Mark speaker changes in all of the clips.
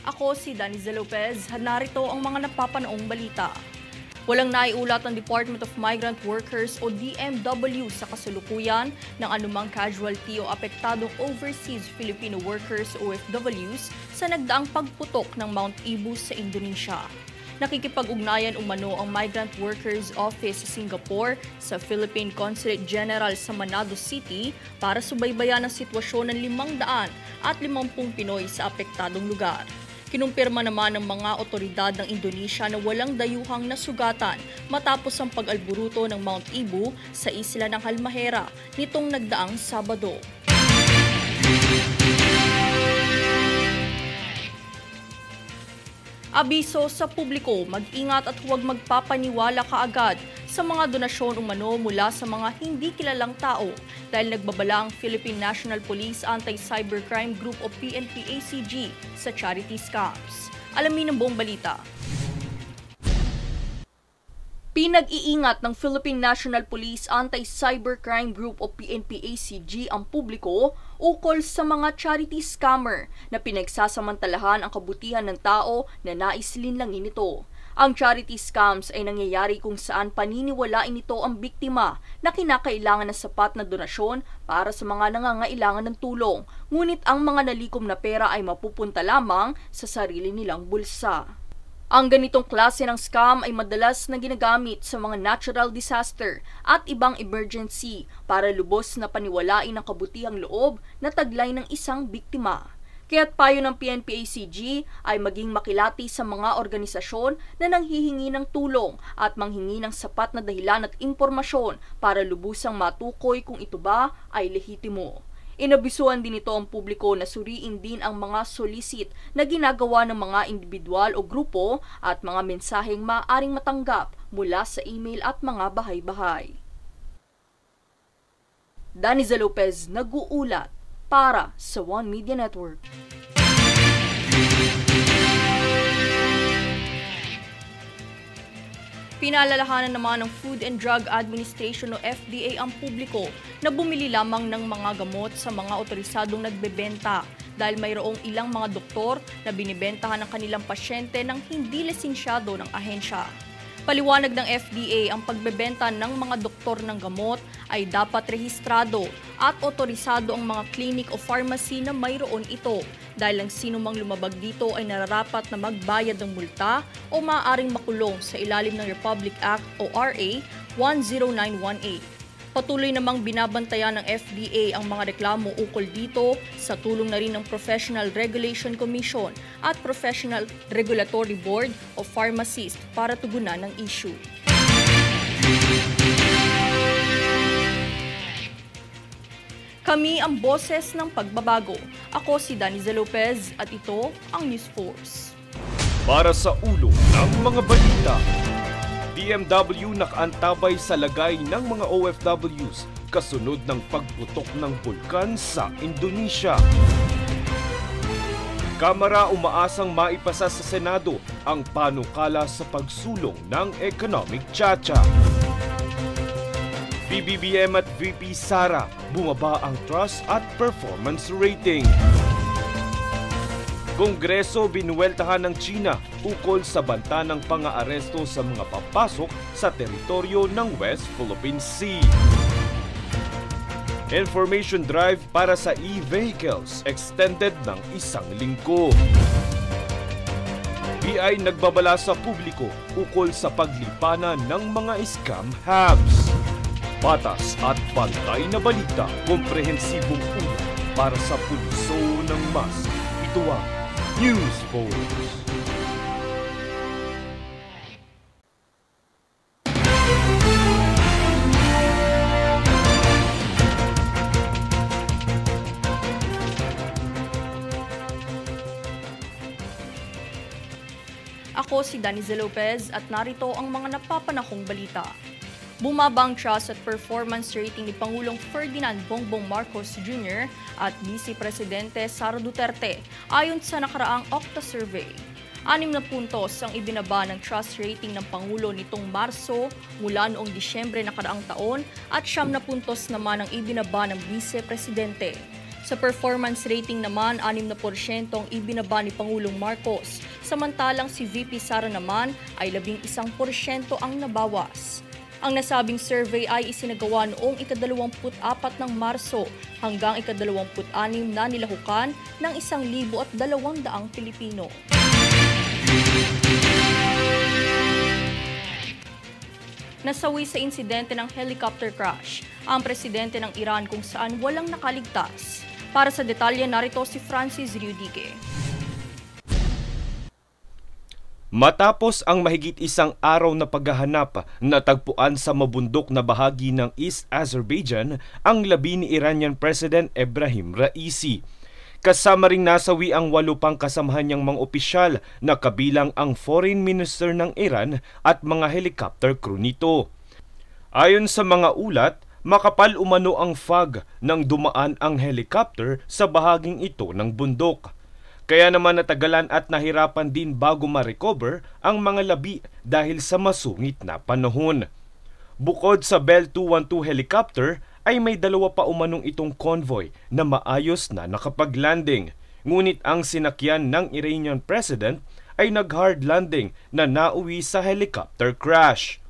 Speaker 1: Ako si Daniza Lopez, narito ang mga napapanaong balita. Walang naiulat ang Department of Migrant Workers o DMW sa kasalukuyan ng anumang casualty o apektadong overseas Filipino workers o OFWs sa nagdaang pagputok ng Mount Ibu sa Indonesia. Nakikipag-ugnayan umano ang Migrant Workers Office sa Singapore sa Philippine Consulate General sa Manado City para subaybayan ang sitwasyon ng 550 Pinoy sa apektadong lugar. Kinumpirma naman ng mga otoridad ng Indonesia na walang dayuhang nasugatan matapos ang pag-alburuto ng Mount Ibu sa isla ng Halmahera nitong nagdaang Sabado. Abiso sa publiko, mag-ingat at huwag magpapaniwala kaagad sa mga donasyon umano mula sa mga hindi kilalang tao dahil nagbabala ang Philippine National Police Anti-Cybercrime Group o PNP-ACG sa charity scams. Alamin ang buong balita. Pinag-iingat ng Philippine National Police Anti-Cybercrime Group o PNP-ACG ang publiko ukol sa mga charity scammer na pinagsasamantalahan ang kabutihan ng tao na nais linlangin ito. Ang charity scams ay nangyayari kung saan paniniwalain nito ang biktima na kinakailangan ng sapat na donasyon para sa mga nangangailangan ng tulong, ngunit ang mga nalikom na pera ay mapupunta lamang sa sarili nilang bulsa. Ang ganitong klase ng scam ay madalas na ginagamit sa mga natural disaster at ibang emergency para lubos na paniwalain ang kabutihang loob na taglay ng isang biktima. Kaya't payo ng PNP-ACG ay maging makilati sa mga organisasyon na nanghihingi ng tulong at manghingi ng sapat na dahilan at impormasyon para lubusang matukoy kung ito ba ay lehitimo. Inabisuhan din ito ang publiko na suriin din ang mga solicit na ginagawa ng mga individual o grupo at mga mensaheng maaaring matanggap mula sa email at mga bahay-bahay. Daniza Lopez, nag-uulat para sa One Media Network. Pinaalalahanan naman ng Food and Drug Administration o FDA ang publiko na bumili lamang ng mga gamot sa mga otorisadong nagbebenta dahil mayroong ilang mga doktor na binibentahan ng kanilang pasyente ng hindi lisensyado ng ahensya. Paliwanag ng FDA, ang pagbebenta ng mga doktor ng gamot ay dapat rehistrado at otorisado ang mga clinic o pharmacy na mayroon ito dahil ang sinumang lumabag dito ay nararapat na magbayad ng multa o maaaring makulong sa ilalim ng Republic Act o RA 10918. Patuloy namang binabantayan ng FDA ang mga reklamo ukol dito sa tulong na rin ng Professional Regulation Commission at Professional Regulatory Board of Pharmacists para tugunan ang issue. Kami ang boses ng pagbabago. Ako si Daniza Lopez at ito ang News Force.
Speaker 2: Para sa ulo ng mga balita, DMW nakaantabay sa lagay ng mga OFWs kasunod ng pagputok ng bulkan sa Indonesia. Kamara umaasang maipasa sa Senado ang panukala sa pagsulong ng economic tsa-tsa. PBBM at VP Sara, bumaba ang trust at performance rating. Kongreso binuweltahan ng China ukol sa banta ng pang-aaresto sa mga papasok sa teritoryo ng West Philippine Sea. Information drive para sa e-vehicles extended ng 1 linggo. BI nagbabala sa publiko ukol sa paglipanan ng mga scam hubs. Patas at pantay na balita, komprehensibong ulat para sa pulso ng mas. Ito ang News Force.
Speaker 1: Ako si Daniza Lopez at narito ang mga napapanahong balita. Bumaba ang trust at performance rating ni Pangulong Ferdinand Bongbong Marcos Jr. at Vice Presidente Sara Duterte ayon sa nakaraang Okta survey. 6 na puntos ang ibinaba ng trust rating ng Pangulo nitong Marso mula noong Disyembre nakaraang taon at 9 na puntos naman ang ibinaba ng Vice Presidente. Sa performance rating naman, 6% ang ibinaba ni Pangulong Marcos, samantalang si VP Sara naman ay 11% ang nabawas. Ang nasabing survey ay isinagawa noong ika-24 ng Marso hanggang ika-26 na nilahukan ng 1,200 Pilipino. Nasawi sa insidente ng helicopter crash ang presidente ng Iran kung saan walang nakaligtas. Para sa detalye, narito si Francis Riudique.
Speaker 2: Matapos ang mahigit isang araw na paghahanap, natagpuan sa mabundok na bahagi ng East Azerbaijan ang labi ni Iranian President Ebrahim Raisi. Kasama ring nasawi ang 8 pang kasamahan niyang mga opisyal na kabilang ang Foreign Minister ng Iran at mga helicopter crew nito. Ayon sa mga ulat, makapal umano ang fog nang dumaan ang helicopter sa bahaging ito ng bundok. Kaya naman natagalan at nahirapan din bago ma-recover ang mga labi dahil sa masungit na panahon. Bukod sa Bell 212 helicopter, ay may 2 pa umanong itong convoy na maayos na nakapag-landing. Ngunit ang sinakyan ng Iranian President ay nag-hard landing na nauwi sa helicopter crash.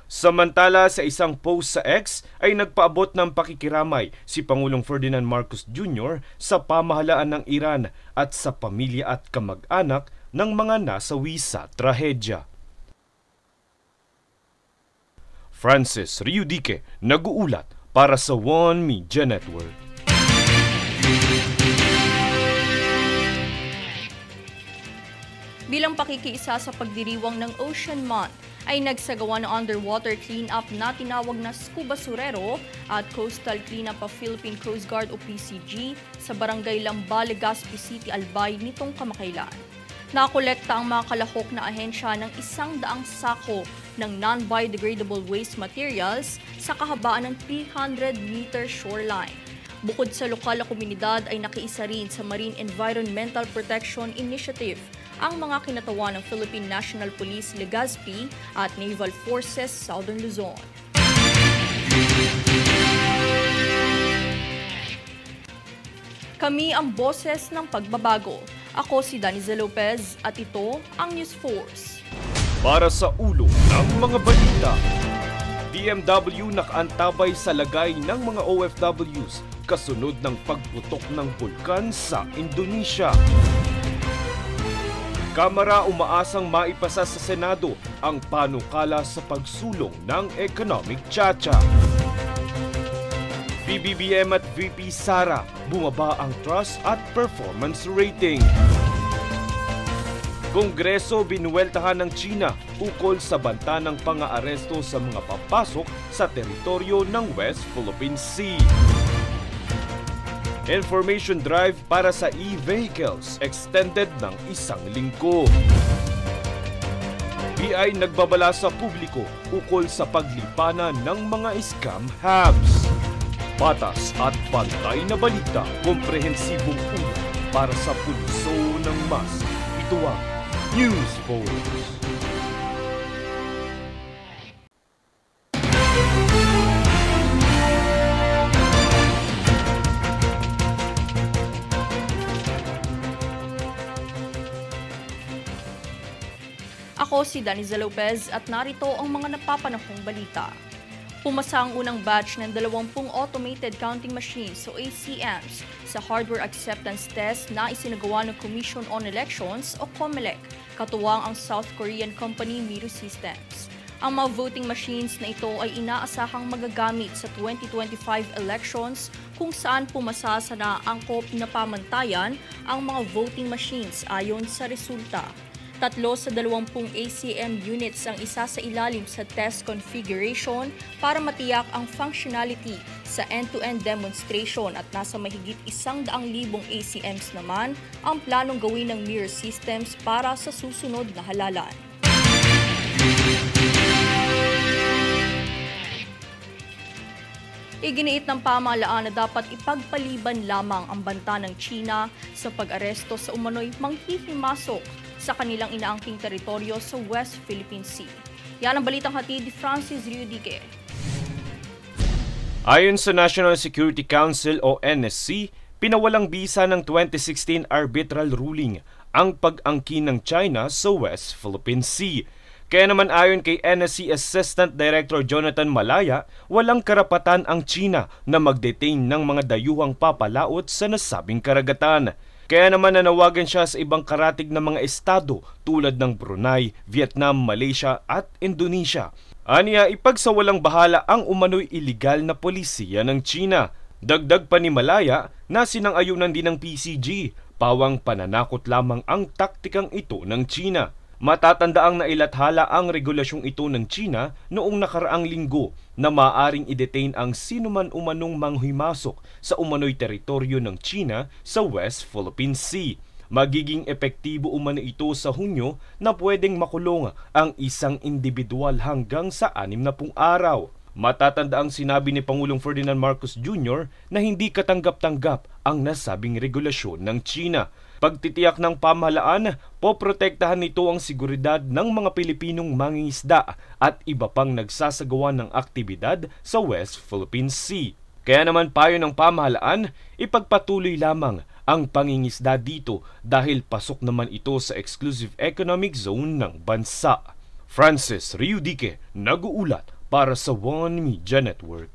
Speaker 2: Samantala, sa isang post sa X ay nagpaabot ng pakikiramay si Pangulong Ferdinand Marcos Jr. sa pamahalaan ng Iran at sa pamilya at kamag-anak ng mga nasawi sa trahedya. Francis Riudique, nag-uulat para sa One Media Network.
Speaker 1: Bilang pakikiisa sa pagdiriwang ng Ocean Month, ay nagsagawa ng underwater cleanup na tinawag na Scuba Surero at Coastal Cleanup of Philippine Coast Guard o PCG sa Barangay Lamba, Legazpi City, Albay nitong kamakailan. Nakolekta ang mga kalahok na ahensya ng 100 sako ng non-biodegradable waste materials sa kahabaan ng 300-meter shoreline. Bukod sa lokal na komunidad ay nakiisa rin sa Marine Environmental Protection Initiative ang mga kinatawan ng Philippine National Police Legazpi at Naval Forces Southern Luzon. Kami ang boses ng pagbabago. Ako si Daniza Lopez at ito ang News Force.
Speaker 2: Para sa ulo ng mga balita, DMW nakaantabay sa lagay ng mga OFWs kasunod ng pagputok ng bulkan sa Indonesia. Kamara umaasang maipasa sa Senado ang panukala sa pagsulong ng economic tsa-tsa. PBBM at VP Sara, bumaba ang trust at performance rating. Kongreso binuweltahan ng China ukol sa banta ng pang-aaresto sa mga papasok sa teritoryo ng West Philippine Sea. Information drive para sa e-vehicles extended ng 1 linggo. BI nagbabala sa publiko ukol sa paglipanan ng mga scam hubs. Patas at pantay na balita, komprehensibong ulat para sa pulso ng mas. Ito ang News Force.
Speaker 1: Ako si Daniza Lopez at narito ang mga napapanahong balita. Pumasa ang unang batch ng 20 automated counting machines o ACMs sa hardware acceptance test na isinagawa ng Commission on Elections o COMELEC, katuwang ang South Korean company Miro Systems. Ang mga voting machines na ito ay inaasahang magagamit sa 2025 elections kung saan pumasa sa naangkop na pamantayan ang mga voting machines ayon sa resulta. 3 sa 20 ACM units ang isa sa ilalim sa test configuration para matiyak ang functionality sa end-to-end demonstration at nasa mahigit 100,000 ACMs naman ang planong gawin ng Miro Systems para sa susunod na halalan. Iginiit ng pamahalaan na dapat ipagpaliban lamang ang banta ng China sa pag-aresto sa umano'y manghihimasok sa kanilang inaangking teritoryo sa West Philippine Sea. Yan ang balitang hatid ni Francis Riudique.
Speaker 2: Ayon sa National Security Council o NSC, Pinawalang bisa ng 2016 arbitral ruling ang pag-angkin ng China sa West Philippine Sea. Kaya naman ayon kay NSC Assistant Director Jonathan Malaya, walang karapatan ang China na mag-detain ng mga dayuhang papalaot sa nasabing karagatan. Kaya naman nanawagan siya sa ibang karatig na mga estado tulad ng Brunei, Vietnam, Malaysia at Indonesia. Aniya, ipagsawalang bahala ang umano'y iligal na polisiya ng China. Dagdag pa ni Malaya na sinang-ayunan din ng PCG, pawang pananakot lamang ang taktikang ito ng China. Matatandaang nailathala ang regulasyong ito ng China noong nakaraang linggo na maaaring i-detain ang sinuman umanong manghimasok sa umano'y teritoryo ng China sa West Philippine Sea. Magiging epektibo umano ito sa Hunyo na pwedeng makulong ang isang individual hanggang sa 60 araw. Matatandaang sinabi ni Pangulong Ferdinand Marcos Jr. na hindi katanggap-tanggap ang nasabing regulasyon ng China. Pagtitiyak ng pamahalaan, poprotektahan nito ang seguridad ng mga Pilipinong mangingisda at iba pang nagsasagawa ng aktibidad sa West Philippine Sea. Kaya naman payo ng pamahalaan, ipagpatuloy lamang ang pangingisda dito dahil pasok naman ito sa exclusive economic zone ng bansa. Francis Riudique, nag-uulat para sa One Media Network.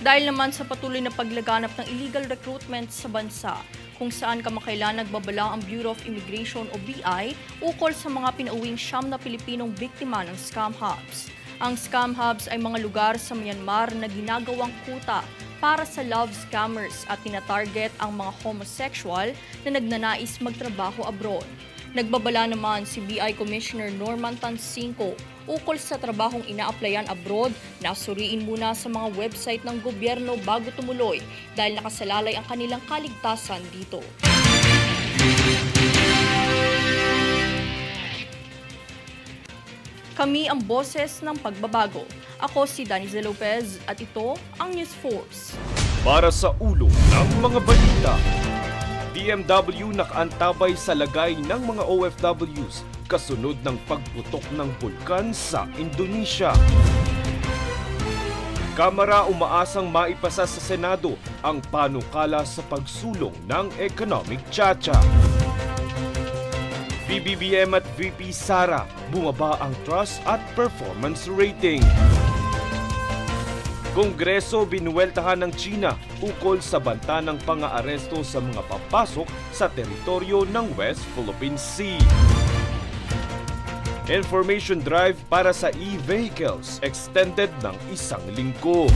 Speaker 1: Dahil naman sa patuloy na paglaganap ng illegal recruitment sa bansa, kung saan kamakailan nagbabala ang Bureau of Immigration o BI ukol sa mga pinauwing 9 na Pilipinong biktima ng scam hubs. Ang scam hubs ay mga lugar sa Myanmar na ginagawang kuta para sa love scammers at tinatarget ang mga homosexual na nagnanais magtrabaho abroad. Nagbabala naman si BI Commissioner Norman Tansinko ukol sa trabahong ina-applyan abroad na suriin muna sa mga website ng gobyerno bago tumuloy dahil nakasalalay ang kanilang kaligtasan dito. Kami ang boses ng pagbabago. Ako si Daniza Lopez at ito ang News Force.
Speaker 2: Para sa ulo ng mga balita, DMW nakaantabay sa lagay ng mga OFWs kasunod ng pagputok ng bulkan sa Indonesia. Kamara umaasang maipasa sa Senado ang panukala sa pagsulong ng economic tsa-tsa. PBBM at VP Sara, bumaba ang trust at performance rating. Kongreso binuweltahan ng China ukol sa banta ng pang-aaresto sa mga papasok sa teritoryo ng West Philippine Sea. Information drive para sa e-vehicles extended ng 1 linggo.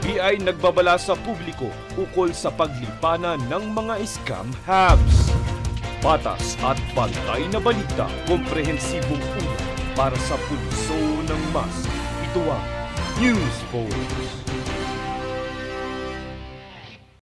Speaker 2: BI nagbabala sa publiko ukol sa paglipanan ng mga scam hubs. Patas at pantay na balita, komprehensibong ulat para sa pulso ng mas. Ito ang News Force.